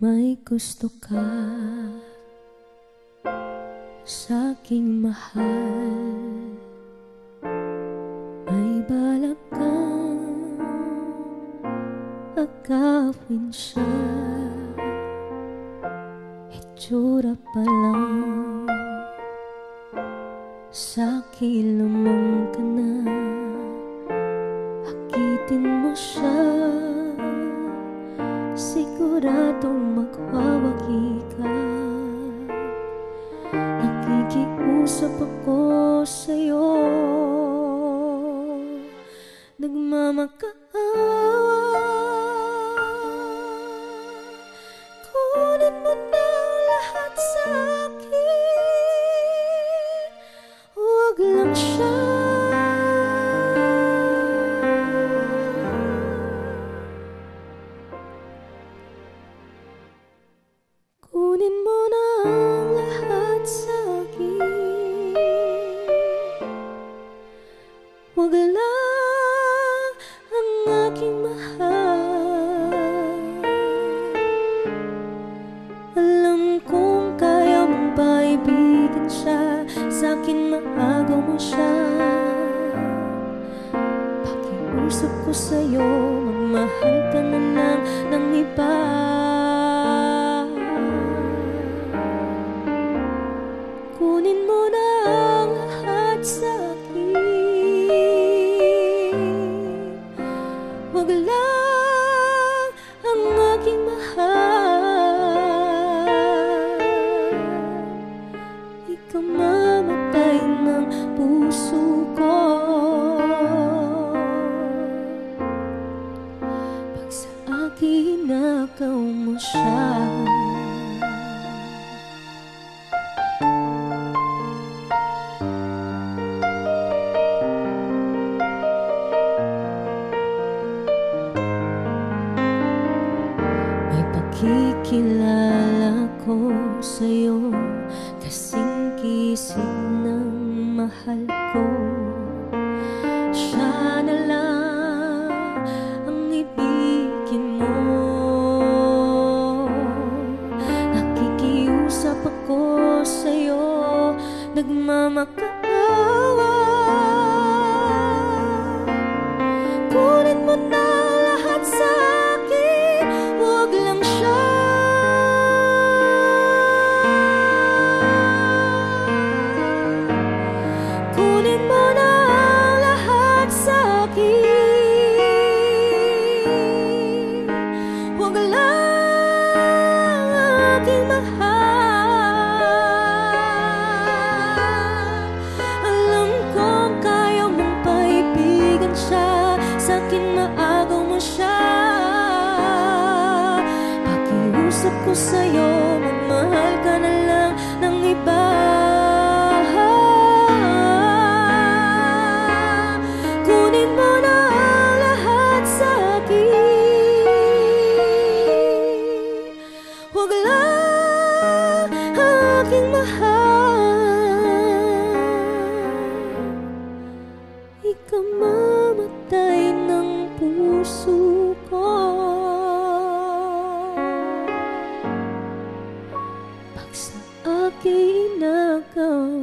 May gusto ka sa'king mahal, may balak kang agawin siya. Itsura pa lang sa'kin lumang ka na, akitin mo siya, siguradong magwawagi ka. Nakikiusap ako sa'yo, nagmamakaawa. Kunin mo na lahat sa'kin, huwag lang siya. Kunin mo na ang lahat sa'kin, huwag lang ang aking mahal. Alam kong kaya mong paibigan siya, sa'kin maagaw mo siya. Pakiusap ko sa'yo, magmahal ka na lang ng iba. Kunin mo na ang lahat sa'kin, huwag lang ang aking mahal. Ikaw mamatay ng puso ko pag sa akin nakaw mo siya. Kikilala ko sa'yo, kasing kisig ng mahal ko. Siya na lang ang ibigin mo. Nakikiusap ako sa'yo, nagmamakaawa. Kunin mo na lahat sa'kin, huwag lang siya. Kunin mo na ang lahat sa'kin, huwag lang aking mahal. Alam kong kaya mong paibigan siya, sa'kin maagaw mo siya. Pakiusap ko sa'yo, magmahal ka na lang ng iba. Kunin mo na ang lahat sa'kin, huwag lang aking mahal. Ikaw mamatay ng puso ko pag sa akin nakaw